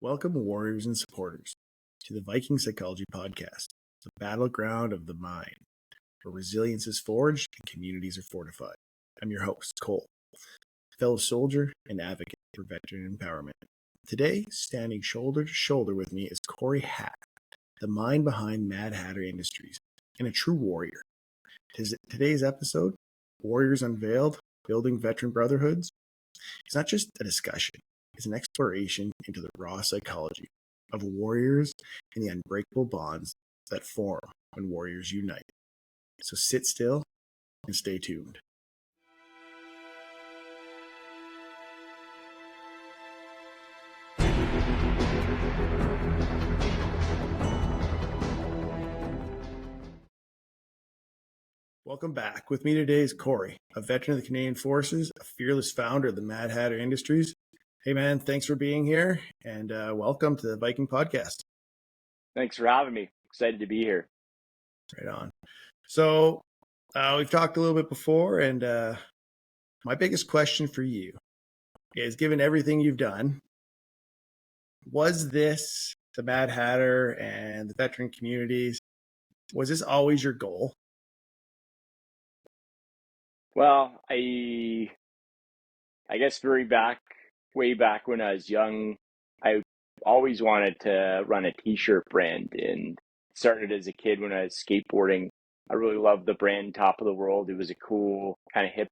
Welcome, warriors and supporters, to the Viking Psychology Podcast, the battleground of the mind, where resilience is forged and communities are fortified. I'm your host, Cole, fellow soldier and advocate for veteran empowerment. Today, standing shoulder to shoulder with me is Corey Hatt, the mind behind Mad Hatter Industries, and a true warrior. Today's episode, Warriors Unveiled, Building Veteran Brotherhoods, is not just a discussion. It's an exploration into the raw psychology of warriors and the unbreakable bonds that form when warriors unite. So sit still and stay tuned. Welcome back. With me today is Corey, a veteran of the Canadian Forces, a fearless founder of the Mad Hatter Industries. Hey man, thanks for being here and welcome to the Viking Podcast. Thanks for having me. Excited to be here. Right on. So we've talked a little bit before, and my biggest question for you is, given everything you've done, was this the Mad Hatter and the veteran communities, was this always your goal? Well, I guess way back when I was young, I always wanted to run a t-shirt brand, and started as a kid when I was skateboarding. I really loved the brand Top of the World. It was a cool, kind of hip,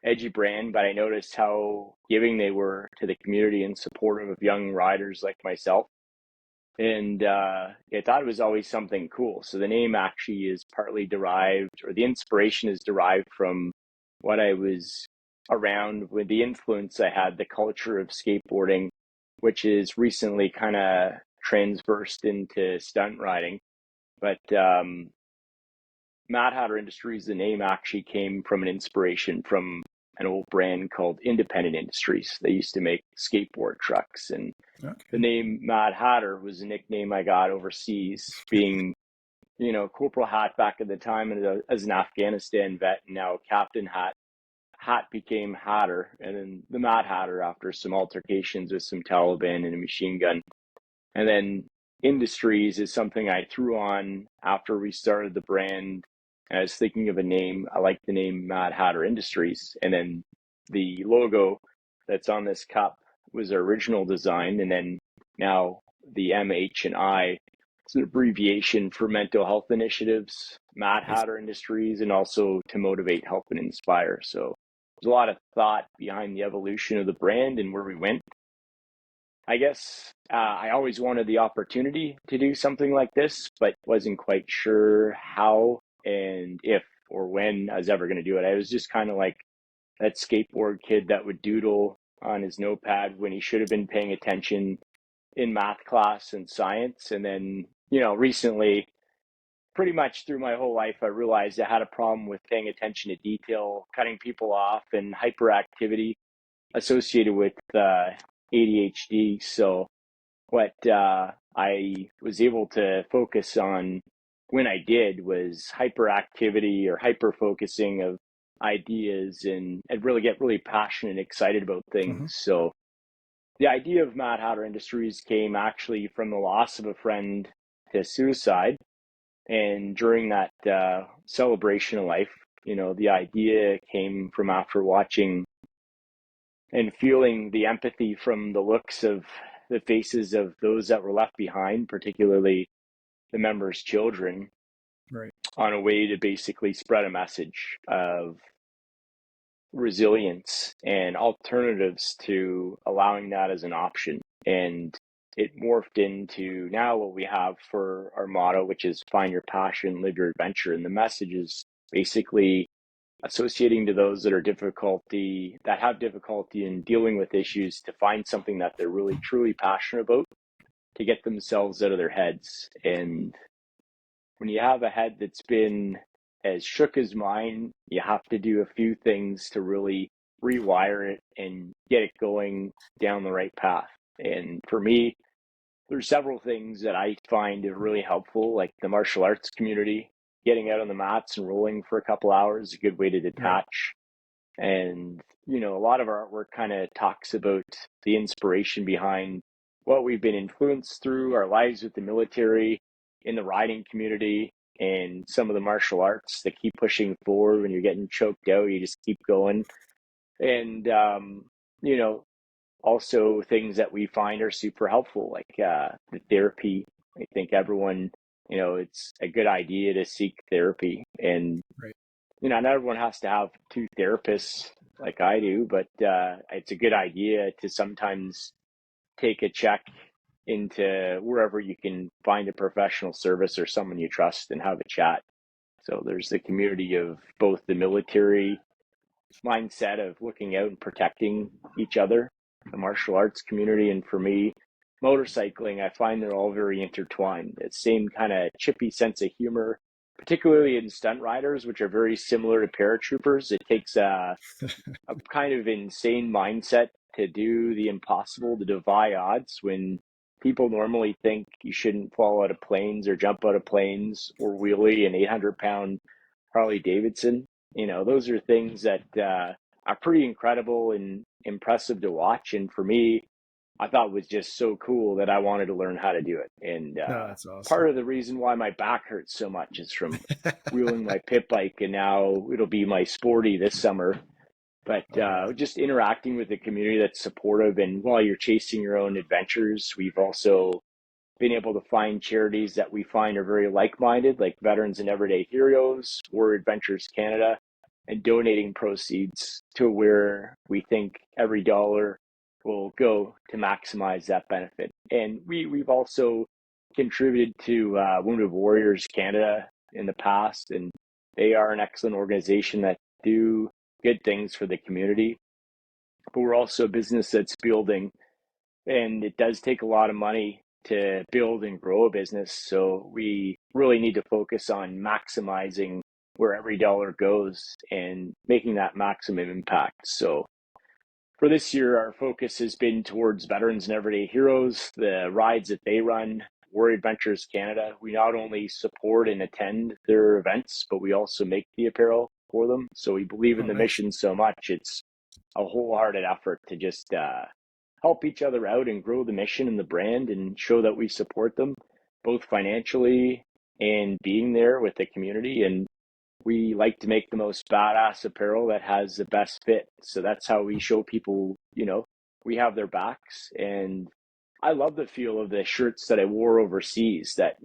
edgy brand, but I noticed how giving they were to the community and supportive of young riders like myself. And I thought it was always something cool. So the name actually is partly derived, or the inspiration is derived from what I was around with, the influence I had, the culture of skateboarding, which is recently kind of transversed into stunt riding. But Mad Hatter Industries, the name actually came from an inspiration from an old brand called Independent Industries. They used to make skateboard trucks, and the name Mad Hatter was a nickname I got overseas, being, Corporal Hatt back at the time as an Afghanistan vet, and now Captain Hatt. Hatt became Hatter, and then the Mad Hatter after some altercations with some Taliban and a machine gun. And then Industries is something I threw on after we started the brand. And I was thinking of a name. I like the name Mad Hatter Industries. And then the logo that's on this cup was our original design. And then now the MH and I, it's an abbreviation for mental health initiatives, Mad Hatter Industries, and also to motivate, help, and inspire. So there's a lot of thought behind the evolution of the brand and where we went. I guess I always wanted the opportunity to do something like this, but wasn't quite sure how and if or when I was ever going to do it. I was just kind of like that skateboard kid that would doodle on his notepad when he should have been paying attention in math class and science. And then, recently, pretty much through my whole life, I realized I had a problem with paying attention to detail, cutting people off, and hyperactivity associated with ADHD. So what I was able to focus on when I did was hyperactivity or hyper-focusing of ideas, and really get really passionate and excited about things. Mm-hmm. So the idea of Mad Hatter Industries came actually from the loss of a friend to suicide. And during that celebration of life, the idea came from after watching and feeling the empathy from the looks of the faces of those that were left behind, particularly the members' children, right, on a way to basically spread a message of resilience and alternatives to allowing that as an option. And it morphed into now what we have for our motto, which is find your passion, live your adventure. And the message is basically associating to those that have difficulty in dealing with issues, to find something that they're really truly passionate about, to get themselves out of their heads. And when you have a head that's been as shook as mine, you have to do a few things to really rewire it and get it going down the right path. And for me, there's several things that I find are really helpful, like the martial arts community. Getting out on the mats and rolling for a couple hours is a good way to detach. And, a lot of our artwork kind of talks about the inspiration behind what we've been influenced through, our lives with the military, in the riding community, and some of the martial arts that keep pushing forward. When you're getting choked out, you just keep going. And, you know, also things that we find are super helpful, like the therapy. I think everyone, it's a good idea to seek therapy. And, Right. not everyone has to have two therapists like I do, but it's a good idea to sometimes take a check into wherever you can find a professional service or someone you trust and have a chat. So there's the community of both the military mindset of looking out and protecting each other, the martial arts community, and for me, motorcycling. I find they're all very intertwined. That same kind of chippy sense of humor, particularly in stunt riders, which are very similar to paratroopers. It takes a kind of insane mindset to do the impossible, to defy odds, when people normally think you shouldn't fall out of planes or jump out of planes or wheelie an 800-pound Harley Davidson. Those are things that are pretty incredible and impressive to watch. And for me, I thought it was just so cool that I wanted to learn how to do it. And That's awesome. Part of the reason why my back hurts so much is from wheeling my pit bike, and now it'll be my sporty this summer. But just interacting with the community that's supportive. And while you're chasing your own adventures, we've also been able to find charities that we find are very like-minded, like Veterans and Everyday Heroes, Warrior Adventures Canada, and donating proceeds to where we think every dollar will go to maximize that benefit. And we've also contributed to Wounded Warriors Canada in the past, and they are an excellent organization that do good things for the community. But we're also a business that's building, and it does take a lot of money to build and grow a business. So we really need to focus on maximizing where every dollar goes and making that maximum impact. So for this year, our focus has been towards Veterans and Everyday Heroes, the rides that they run, Warrior Adventures Canada. We not only support and attend their events, but we also make the apparel for them. So we believe in the mission so much. It's a wholehearted effort to just help each other out and grow the mission and the brand and show that we support them, both financially and being there with the community. And we like to make the most badass apparel that has the best fit. So that's how we show people, we have their backs. And I love the feel of the shirts that I wore overseas, that,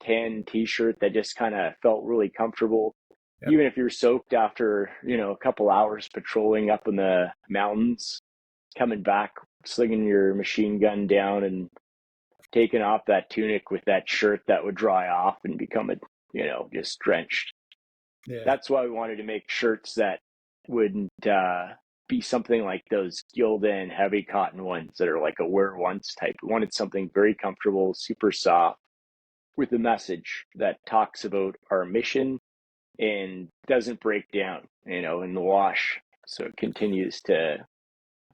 tan t-shirt that just kind of felt really comfortable. Yep. Even if you're soaked after, a couple hours patrolling up in the mountains, coming back, slinging your machine gun down and taking off that tunic with that shirt that would dry off and become just drenched. Yeah. That's why we wanted to make shirts that wouldn't be something like those Gildan heavy cotton ones that are like a wear once type. We wanted something very comfortable, super soft, with a message that talks about our mission and doesn't break down, in the wash. So it continues to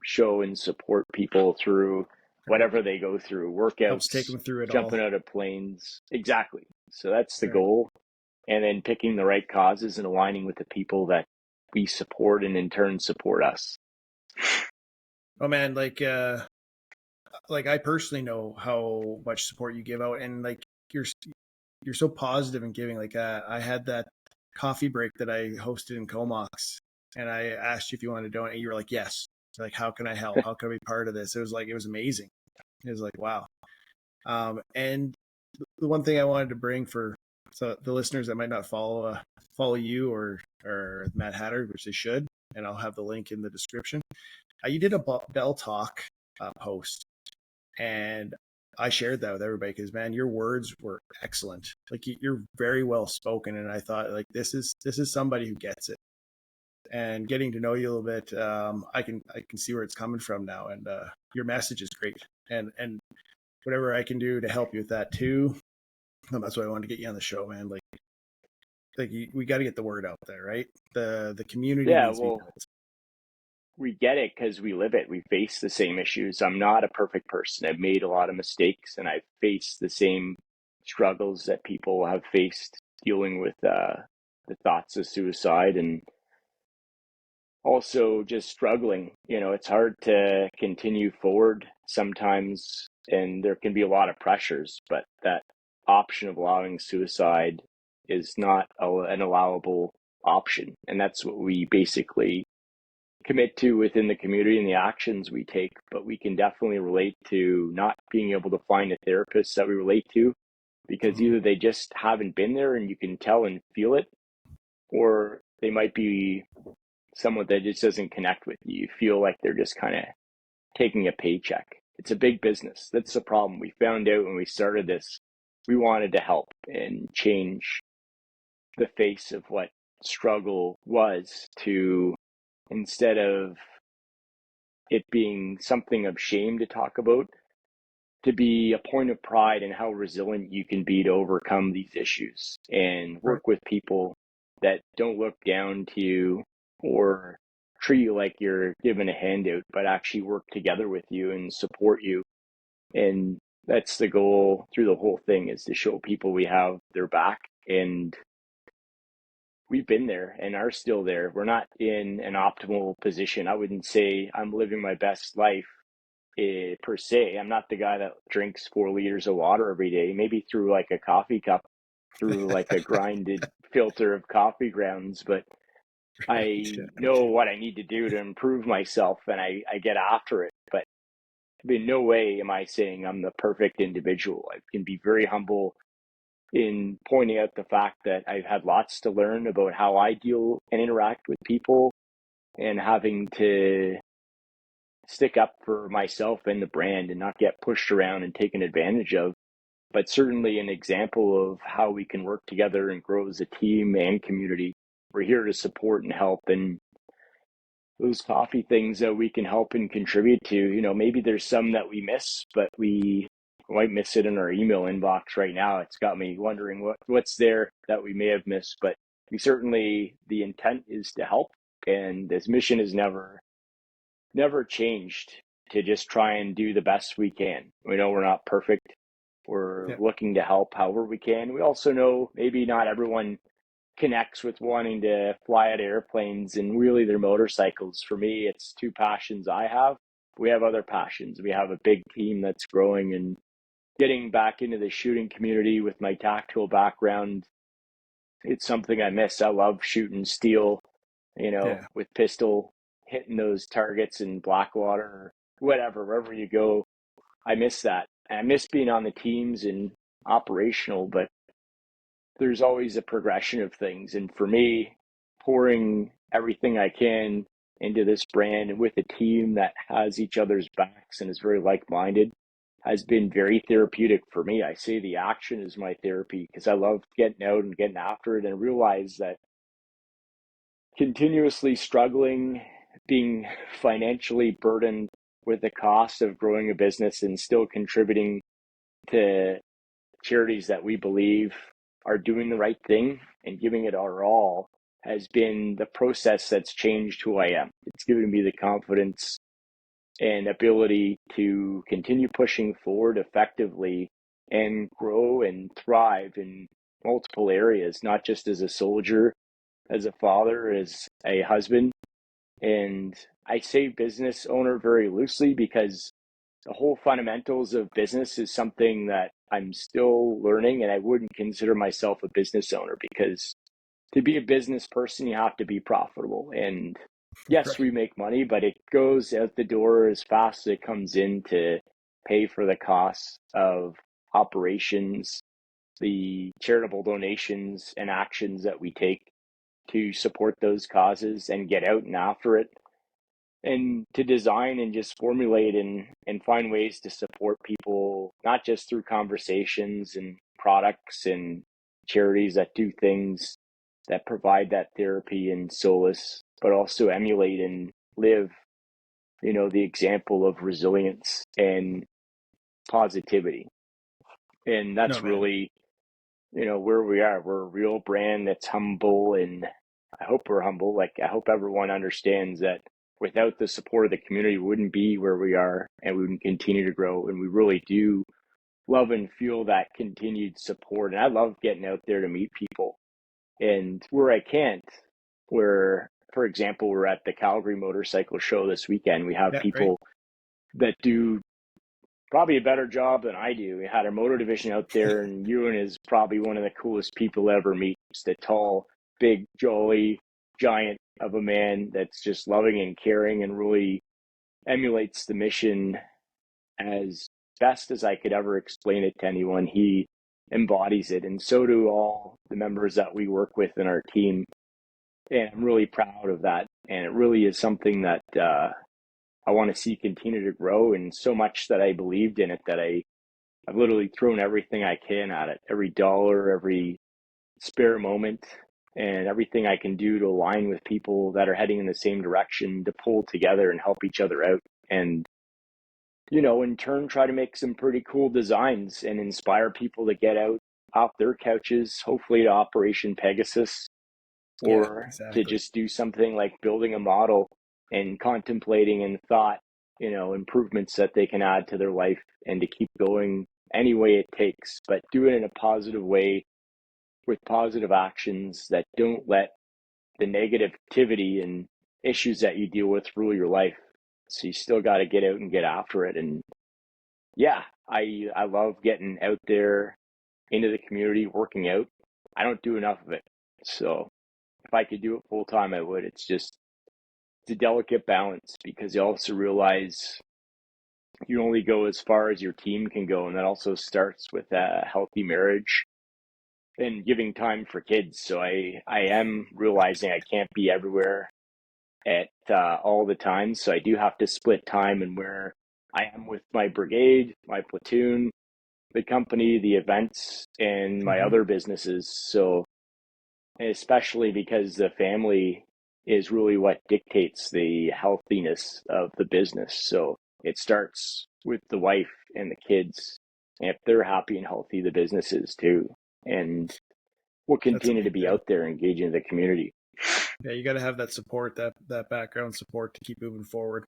show and support people through whatever they go through, workouts, helps take them through it, jumping out of planes. Exactly. So that's the goal. And then picking the right causes and aligning with the people that we support and in turn support us. Oh man, like I personally know how much support you give out, and like you're so positive in giving. Like I had that coffee break that I hosted in Comox, and I asked you if you wanted to donate, and you were like, yes. Like, how can I help? How can I be part of this? It was amazing. It was like, wow. And the one thing I wanted to bring for the listeners that might not follow you or Matt Hatter, which they should, and I'll have the link in the description. You did a Bell Talk post, and I shared that with everybody because, man, your words were excellent. Like, you're very well spoken, and I thought, like, this is somebody who gets it. And getting to know you a little bit, I can see where it's coming from now, and your message is great. And whatever I can do to help you with that too, that's why I wanted to get you on the show, man. Like we got to get the word out there, right? The community. Yeah, well, we get it because we live it. We face the same issues. I'm not a perfect person. I've made a lot of mistakes, and I've faced the same struggles that people have faced dealing with the thoughts of suicide, and also just struggling. It's hard to continue forward sometimes, and there can be a lot of pressures, but that option of allowing suicide is not an allowable option. And that's what we basically commit to within the community and the actions we take. But we can definitely relate to not being able to find a therapist that we relate to, because either they just haven't been there and you can tell and feel it, or they might be someone that just doesn't connect with you. You feel like they're just kind of taking a paycheck. It's a big business. That's the problem. We found out when we started this, we wanted to help and change the face of what struggle was, to, instead of it being something of shame to talk about, to be a point of pride in how resilient you can be to overcome these issues and work with people that don't look down to you or treat you like you're given a handout, but actually work together with you and support you. And that's the goal through the whole thing, is to show people we have their back, and we've been there and are still there. We're not in an optimal position. I wouldn't say I'm living my best life per se. I'm not the guy that drinks 4 liters of water every day, maybe through like a coffee cup, through like a grinded filter of coffee grounds, but I know what I need to do to improve myself, and I get after it. But in no way am I saying I'm the perfect individual. I can be very humble in pointing out the fact that I've had lots to learn about how I deal and interact with people, and having to stick up for myself and the brand and not get pushed around and taken advantage of. But certainly an example of how we can work together and grow as a team and community. We're here to support and help, and those coffee things that we can help and contribute to, maybe there's some that we miss, but we might miss it in our email inbox right now. It's got me wondering what's there that we may have missed, but we certainly, the intent is to help, and this mission has never changed, to just try and do the best we can. We know we're not perfect. We're looking to help however we can. We also know maybe not everyone connects with wanting to fly out of airplanes and wheelie their motorcycles. For me, it's 2 passions I have. We have other passions. We have a big team that's growing, and getting back into the shooting community with my tactical background, it's something I miss. I love shooting steel, with pistol, hitting those targets in Blackwater or whatever, wherever you go. I miss that. And I miss being on the teams and operational, but there's always a progression of things. And for me, pouring everything I can into this brand and with a team that has each other's backs and is very like-minded has been very therapeutic for me. I say the action is my therapy, because I love getting out and getting after it, and realize that continuously struggling, being financially burdened with the cost of growing a business and still contributing to charities that we believe are doing the right thing and giving it our all, has been the process that's changed who I am. It's given me the confidence and ability to continue pushing forward effectively and grow and thrive in multiple areas, not just as a soldier, as a father, as a husband. And I say business owner very loosely, because the whole fundamentals of business is something that I'm still learning, and I wouldn't consider myself a business owner, because to be a business person, you have to be profitable. And yes, we make money, but it goes out the door as fast as it comes in to pay for the costs of operations, the charitable donations and actions that we take to support those causes and get out and after it, and to design and just formulate and find ways to support people, not just through conversations and products and charities that do things that provide that therapy and solace, but also emulate and live, the example of resilience and positivity. And that's really, where we are. We're a real brand that's humble, and I hope we're humble. Like, I hope everyone understands that without the support of the community, we wouldn't be where we are, and we wouldn't continue to grow. And we really do love and feel that continued support. And I love getting out there to meet people. And where I can't, for example, we're at the Calgary Motorcycle Show this weekend. We have people that do probably a better job than I do. We had our motor division out there, and Ewan is probably one of the coolest people to ever meet. Just a tall, big, jolly giant of a man that's just loving and caring and really emulates the mission as best as I could ever explain it to anyone. He embodies it, and so do all the members that we work with in our team. And I'm really proud of that. And it really is something that I want to see continue to grow, and so much that I believed in it that I've literally thrown everything I can at it, every dollar, every spare moment, and everything I can do to align with people that are heading in the same direction to pull together and help each other out. And, in turn, try to make some pretty cool designs and inspire people to get out off their couches, hopefully to Operation Pegasus, or to just do something like building a model and contemplating in thought, improvements that they can add to their life, and to keep going any way it takes, but do it in a positive way with positive actions that don't let the negativity and issues that you deal with rule your life. So you still got to get out and get after it. And yeah, I love getting out there into the community, working out. I don't do enough of it. So if I could do it full time, I would. It's a delicate balance, because you also realize you only go as far as your team can go. And that also starts with a healthy marriage and giving time for kids. So I am realizing I can't be everywhere at all the time. So I do have to split time, and where I am with my brigade, my platoon, the company, the events, and my other businesses. So especially because the family is really what dictates the healthiness of the business. So it starts with the wife and the kids. And if they're happy and healthy, the business is too. And we'll continue to be out there engaging the community. Yeah, you got to have that support, that background support to keep moving forward.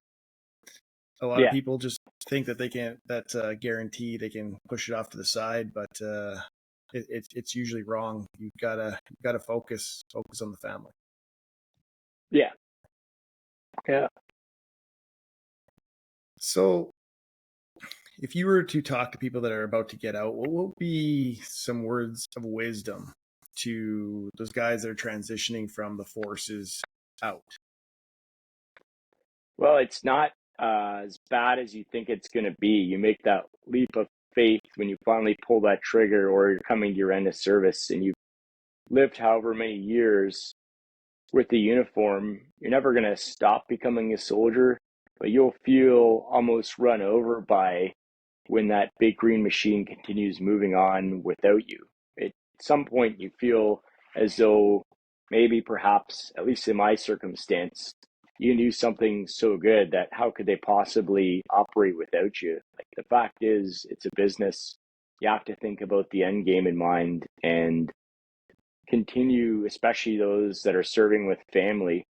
A lot of people just think that they can't, that's a guarantee, they can push it off to the side, but it's usually wrong. You've got to focus on the family. Yeah. So if you were to talk to people that are about to get out, what would be some words of wisdom to those guys that are transitioning from the forces out? Well, it's not as bad as you think it's going to be. You make that leap of faith when you finally pull that trigger, or you're coming to your end of service and you've lived however many years with the uniform. You're never going to stop becoming a soldier, but you'll feel almost run over by when that big green machine continues moving on without you. At some point, you feel as though maybe, perhaps, at least in my circumstance, you knew something so good that how could they possibly operate without you? Like, the fact is, it's a business. You have to think about the end game in mind and continue, especially those that are serving with family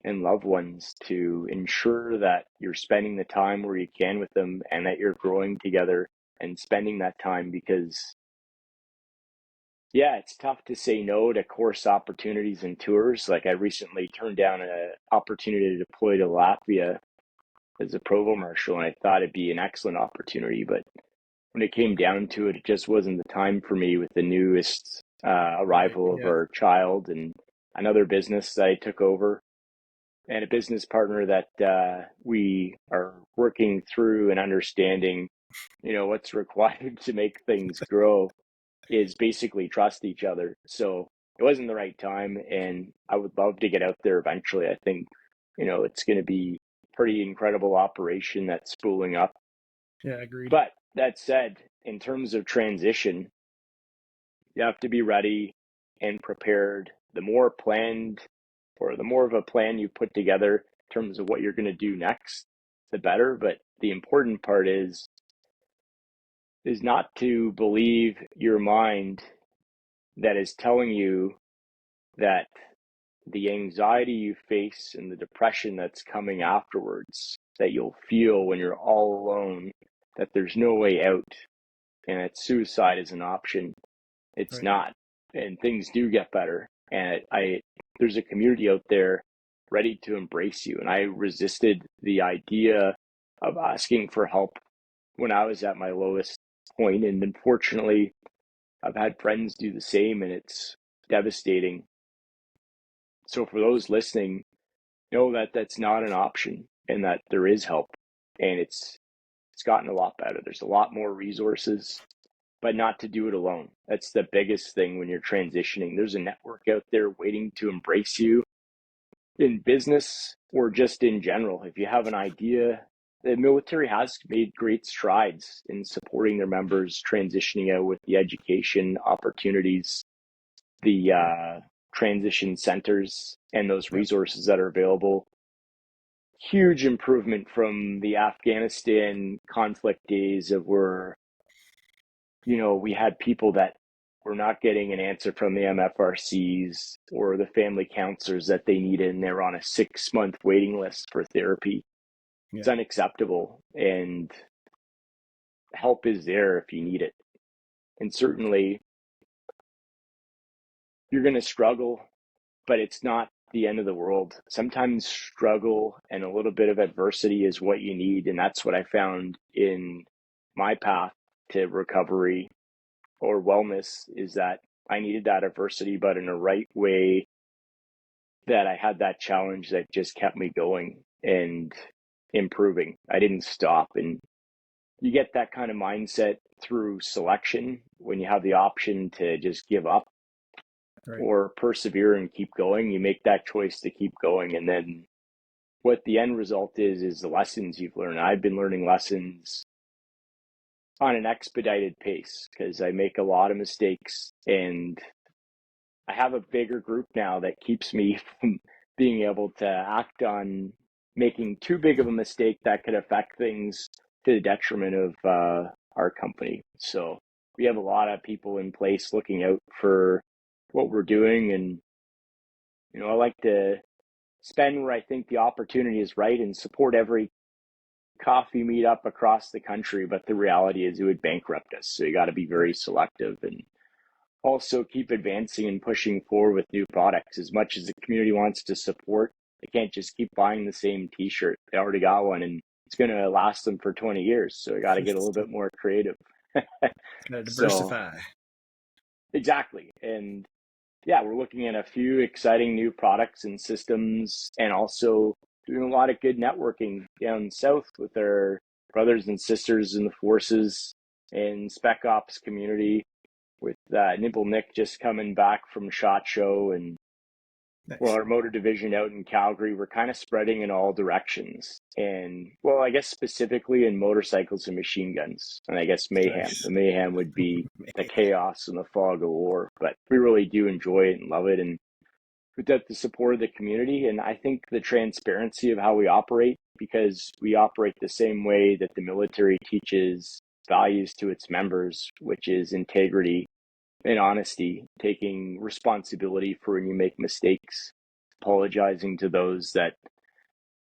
and loved ones, to ensure that you're spending the time where you can with them, and that you're growing together and spending that time. Because it's tough to say no to course opportunities and tours. Like, I recently turned down an opportunity to deploy to Latvia as a provost marshal, and I thought it'd be an excellent opportunity, but when it came down to it, it just wasn't the time for me with the newest arrival of our child, and another business that I took over, and a business partner that we are working through and understanding, what's required to make things grow is basically trust each other. So it wasn't the right time, and I would love to get out there eventually. I think, it's going to be a pretty incredible operation that's spooling up. Yeah, agreed. But that said, in terms of transition, you have to be ready and prepared. The more planned, or the more of a plan you put together in terms of what you're going to do next, the better. But the important part is not to believe your mind that is telling you that the anxiety you face and the depression that's coming afterwards, that you'll feel when you're all alone, that there's no way out, and that suicide is an option. It's not, and things do get better. And there's a community out there ready to embrace you. And I resisted the idea of asking for help when I was at my lowest point. And unfortunately, I've had friends do the same, and it's devastating. So for those listening, know that that's not an option and that there is help, and it's gotten a lot better. There's a lot more resources, but not to do it alone. That's the biggest thing when you're transitioning. There's a network out there waiting to embrace you in business or just in general. If you have an idea, the military has made great strides in supporting their members transitioning out with the education opportunities, the transition centers, and those resources that are available. Huge improvement from the Afghanistan conflict days of where, we had people that were not getting an answer from the MFRCs or the family counselors that they needed, and they're on a 6-month waiting list for therapy. Yeah. It's unacceptable, and help is there if you need it. And certainly you're going to struggle, but it's not the end of the world. Sometimes struggle and a little bit of adversity is what you need. And that's what I found in my path to recovery or wellness, is that I needed that adversity, but in a right way, that I had that challenge that just kept me going and improving. I didn't stop. And you get that kind of mindset through selection when you have the option to just give up. Right. Or persevere and keep going. You make that choice to keep going. And then what the end result is the lessons you've learned. I've been learning lessons on an expedited pace because I make a lot of mistakes, and I have a bigger group now that keeps me from being able to act on making too big of a mistake that could affect things to the detriment of our company. So we have a lot of people in place looking out for what we're doing, and I like to spend where I think the opportunity is right and support every coffee meetup across the country, but the reality is it would bankrupt us. So you got to be very selective and also keep advancing and pushing forward with new products. As much as the community wants to support, they can't just keep buying the same t-shirt. They already got one and it's going to last them for 20 years. So you got to get a little bit more creative. Diversify. So, exactly. And yeah, we're looking at a few exciting new products and systems, and also doing a lot of good networking down south with our brothers and sisters in the forces and Spec Ops community, with Nimble Nick just coming back from SHOT Show, and well, our motor division out in Calgary. We're kind of spreading in all directions, and well, I guess specifically in motorcycles and machine guns, and I guess mayhem. Nice. The mayhem would be the chaos and the fog of war, but we really do enjoy it and love it, and without the support of the community, and I think the transparency of how we operate, because we operate the same way that the military teaches values to its members, which is integrity and honesty, taking responsibility for when you make mistakes, apologizing to those that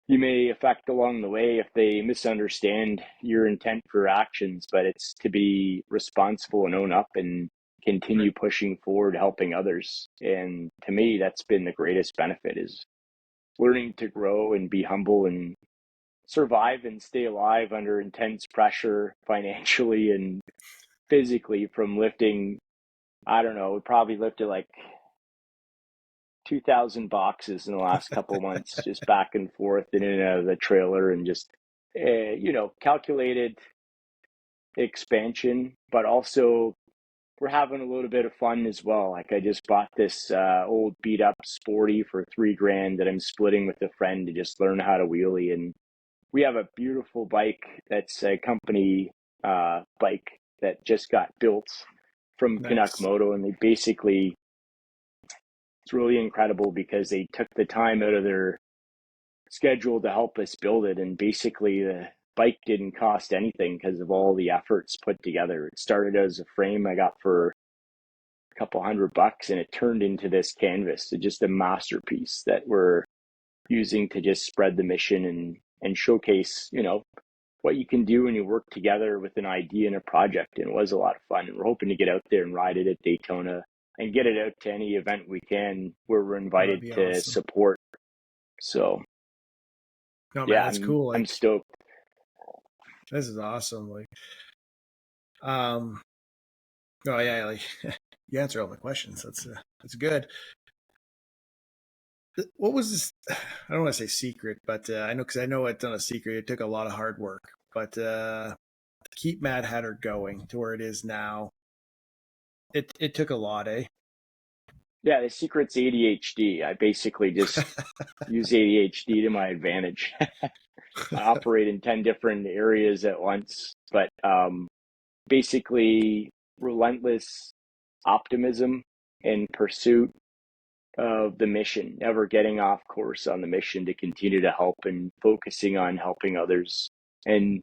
you may affect along the way if they misunderstand your intent for actions, but it's to be responsible and own up and continue pushing forward, helping others. And to me, that's been the greatest benefit, is learning to grow and be humble and survive and stay alive under intense pressure financially and physically, from lifting, I don't know, we probably lifted like 2,000 boxes in the last couple of months, just back and forth and in and out of the trailer, and just, calculated expansion, but also we're having a little bit of fun as well. Like I just bought this old beat up Sporty for $3,000 that I'm splitting with a friend to just learn how to wheelie. And we have a beautiful bike that's a company bike that just got built from Canuck Moto, and they basically, it's really incredible because they took the time out of their schedule to help us build it, and basically the bike didn't cost anything because of all the efforts put together. It started as a frame I got for a couple $100, and it turned into this canvas. So just a masterpiece that we're using to just spread the mission and showcase, what you can do when you work together with an idea and a project. And it was a lot of fun. And we're hoping to get out there and ride it at Daytona and get it out to any event we can where we're invited to support. So no, man, that's cool. I'm stoked. This is awesome. Oh yeah, you answer all my questions. That's good. What was this? I don't want to say secret, but I know it's not a secret. It took a lot of hard work, but to keep Mad Hatter going to where it is now, it took a lot, eh? Yeah, the secret's ADHD. I basically just use ADHD to my advantage. I operate in 10 different areas at once, but basically relentless optimism and pursuit of the mission, never getting off course on the mission to continue to help and focusing on helping others and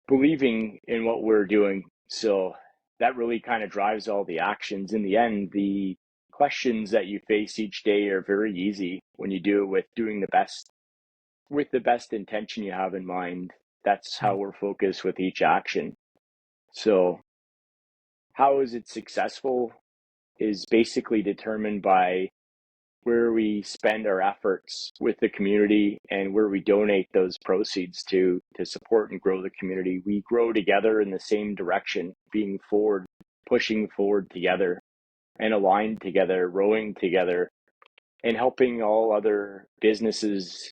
believing in what we're doing. So that really kind of drives all the actions. In the end, the questions that you face each day are very easy when you do it with doing the best, with the best intention you have in mind. That's how we're focused with each action. So how is it successful is basically determined by where we spend our efforts with the community and where we donate those proceeds to support and grow the community. We grow together in the same direction, being forward, pushing forward together and aligned together, rowing together, and helping all other businesses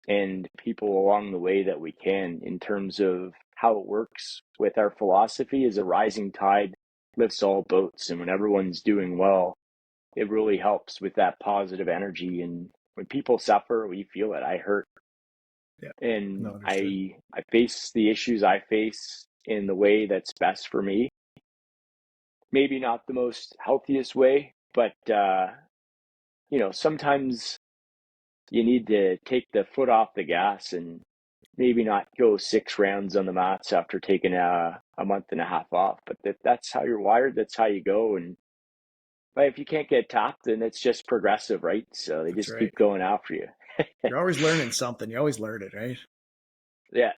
and people along the way that we can in terms of how it works with our philosophy is a rising tide lifts all boats. And when everyone's doing well, it really helps with that positive energy. And when people suffer, we feel it. I hurt. Yeah. And No, I face the issues I face in the way that's best for me. Maybe not the most healthiest way, but sometimes you need to take the foot off the gas and maybe not go 6 rounds on the mats after taking a month and a half off. But that's how you're wired. That's how you go. And but if you can't get tapped, then it's just progressive, right? So they that's just right. keep going after you. You're always learning something. You always learn it, right? Yeah.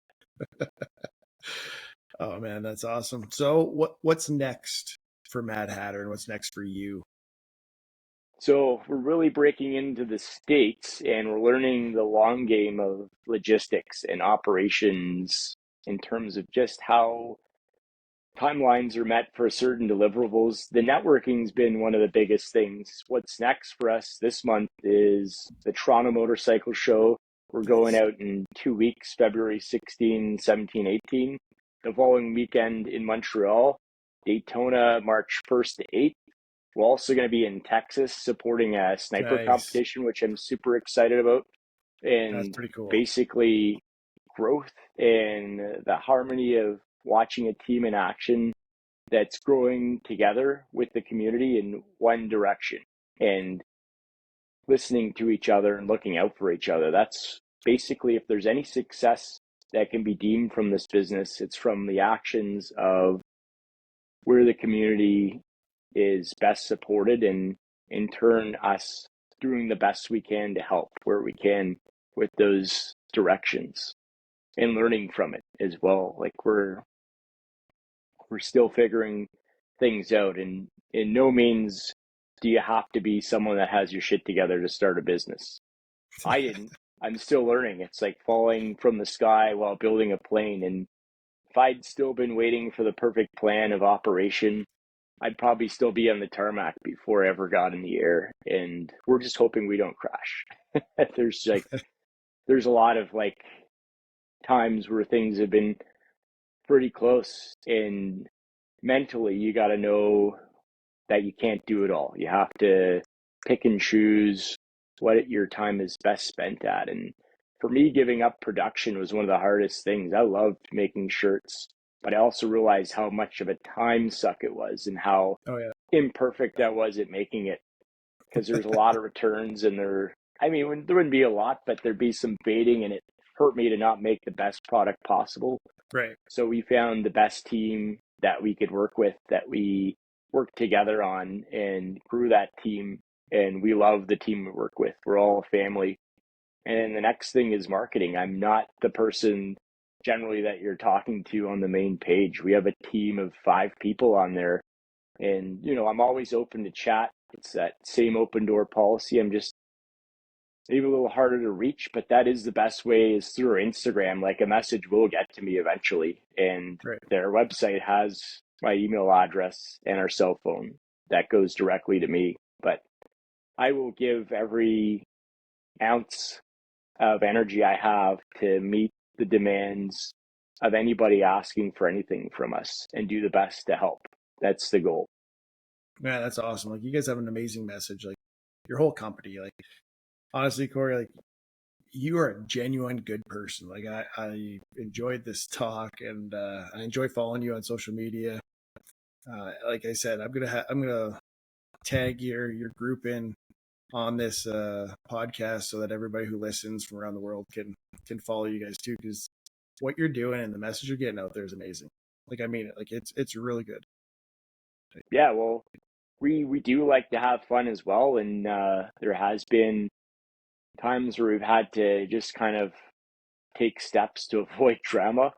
Oh man, that's awesome. So what's next for Mad Hatter and what's next for you? So we're really breaking into the States and we're learning the long game of logistics and operations in terms of just how timelines are met for certain deliverables. The networking's been one of the biggest things. What's next for us this month is the Toronto Motorcycle Show. We're going out in 2 weeks, February 16, 17, 18. The following weekend in Montreal, Daytona, March 1st to 8th. We're also going to be in Texas supporting a sniper competition, which I'm super excited about. And that's pretty cool. Basically growth and the harmony of watching a team in action that's growing together with the community in one direction and listening to each other and looking out for each other. That's basically, if there's any success that can be deemed from this business, it's from the actions of where the community is best supported and in turn us doing the best we can to help where we can with those directions and learning from it as well. Like we're still figuring things out, and in no means do you have to be someone that has your shit together to start a business. I didn't. I'm still learning. It's like falling from the sky while building a plane. And if I'd still been waiting for the perfect plan of operation, I'd probably still be on the tarmac before I ever got in the air. And we're just hoping we don't crash. There's a lot of times where things have been pretty close, and mentally you got to know that you can't do it all. You have to pick and choose what your time is best spent at. And for me, giving up production was one of the hardest things. I loved making shirts, but I also realized how much of a time suck it was and how imperfect I was at making it, because there's a lot of returns and there wouldn't be a lot, but there'd be some fading, and it hurt me to not make the best product possible. Right. So we found the best team that we could work with, that we worked together on and grew that team. And we love the team we work with. We're all a family. And the next thing is marketing. I'm not the person generally that you're talking to on the main page. We have a team of 5 people on there. And, I'm always open to chat. It's that same open door policy. I'm just maybe a little harder to reach, but that is the best way is through our Instagram. Like a message will get to me eventually. And Right. their website has my email address and our cell phone that goes directly to me. But I will give every ounce of energy I have to meet the demands of anybody asking for anything from us and do the best to help. That's the goal. Man, that's awesome. Like, you guys have an amazing message. Like, your whole company, like, honestly, Corey, like, you are a genuine good person. Like, I enjoyed this talk, and I enjoy following you on social media. Like I said, I'm gonna tag your group in on this podcast so that everybody who listens from around the world can follow you guys too, because what you're doing and the message you're getting out there is amazing. Like, I mean it. Like, it's really good. Yeah, well, we do like to have fun as well, and there has been times where we've had to just kind of take steps to avoid drama,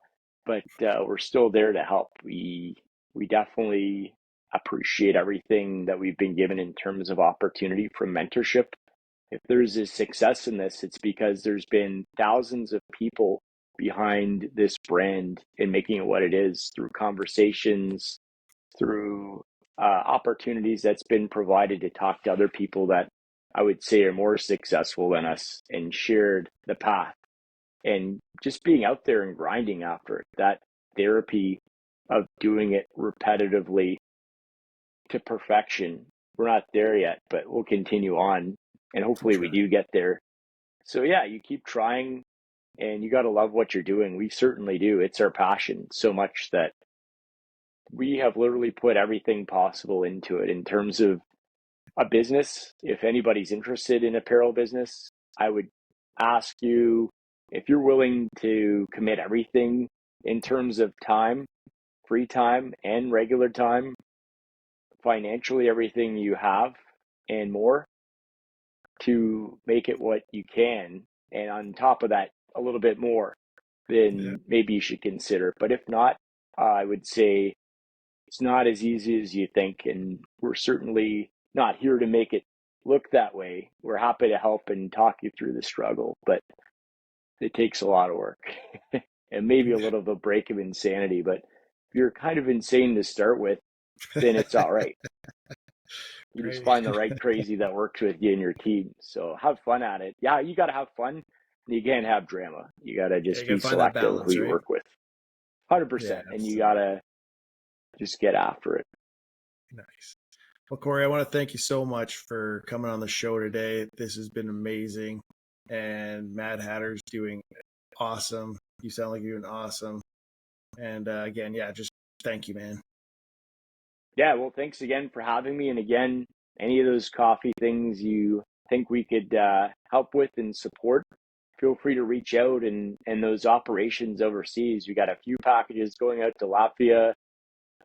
but we're still there to help. We definitely appreciate everything that we've been given in terms of opportunity from mentorship. If there's a success in this, it's because there's been thousands of people behind this brand and making it what it is through conversations, through opportunities that's been provided to talk to other people that I would say are more successful than us and shared the path. And just being out there and grinding after it, that therapy of doing it repetitively to perfection. We're not there yet, but we'll continue on and hopefully we do get there. So yeah, you keep trying and you got to love what you're doing. We certainly do. It's our passion so much that we have literally put everything possible into it in terms of a business. If anybody's interested in apparel business, I would ask you if you're willing to commit everything in terms of time, free time and regular time, financially, everything you have and more to make it what you can. And on top of that, a little bit more, then maybe you should consider. But if not, I would say it's not as easy as you think. And we're certainly not here to make it look that way. We're happy to help and talk you through the struggle, but it takes a lot of work and maybe a little of a break of insanity. But if you're kind of insane to start with, then it's all right. You just find the right crazy that works with you and your team. So have fun at it. Yeah, you got to have fun. You can't have drama. You got to just be selective balance, who you work with. 100%. And you got to just get after it. Nice. Well, Corey, I want to thank you so much for coming on the show today. This has been amazing. And Mad Hatter's doing awesome. You sound like you're doing awesome. And again, yeah, just thank you, man. Yeah, well, thanks again for having me. And again, any of those coffee things you think we could help with and support, feel free to reach out. And those operations overseas, we got a few packages going out to Latvia.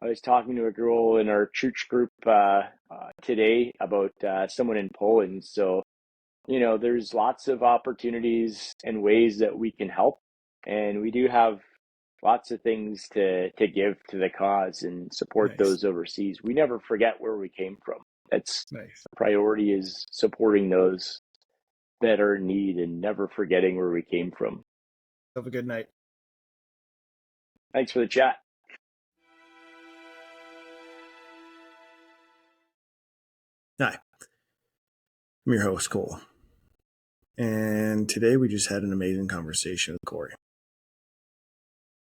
I was talking to a girl in our church group today about someone in Poland. So, there's lots of opportunities and ways that we can help. And we do have lots of things to give to the cause and support those overseas. We never forget where we came from. That's the priority, is supporting those that are in need and never forgetting where we came from. Have a good night. Thanks for the chat. Hi, I'm your host, Cole. And today we just had an amazing conversation with Corey.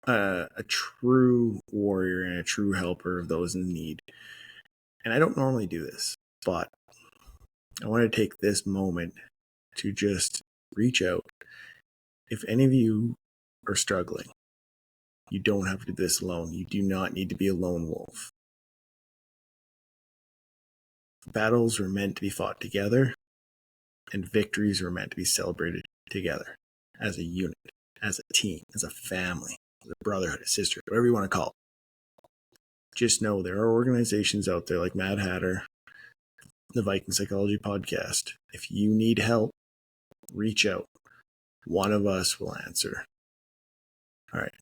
A true warrior and a true helper of those in need. And I don't normally do this, but I want to take this moment to just reach out. If any of you are struggling, you don't have to do this alone. You do not need to be a lone wolf. Battles are meant to be fought together, and victories are meant to be celebrated together as a unit, as a team, as a family, as a brotherhood, a sisterhood, whatever you want to call it. Just know there are organizations out there like Mad Hatter, the Viking Psychology Podcast. If you need help, reach out. One of us will answer. All right.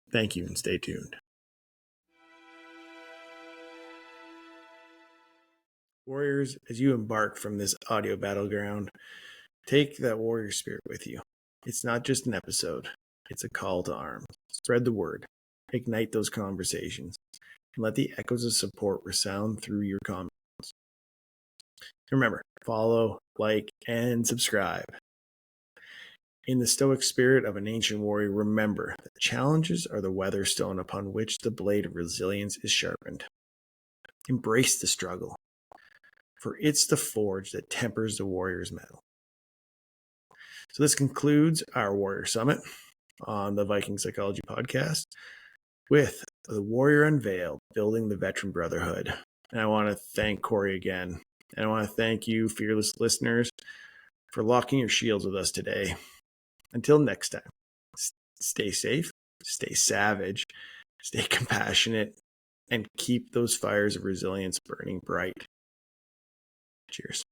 Thank you and stay tuned. Warriors, as you embark from this audio battleground, Take that warrior spirit with you. It's not just an episode. It's a call to arms. Spread the word. Ignite those conversations. And let the echoes of support resound through your comments. Remember, follow, like, and subscribe. In the stoic spirit of an ancient warrior, remember that challenges are the weatherstone upon which the blade of resilience is sharpened. Embrace the struggle, for it's the forge that tempers the warrior's mettle. So this concludes our Warrior Summit on the Viking Psychology Podcast with the Warrior Unveiled, building the Veteran Brotherhood. And I want to thank Corey again. And I want to thank you, fearless listeners, for locking your shields with us today. Until next time, stay safe, stay savage, stay compassionate, and keep those fires of resilience burning bright. Cheers.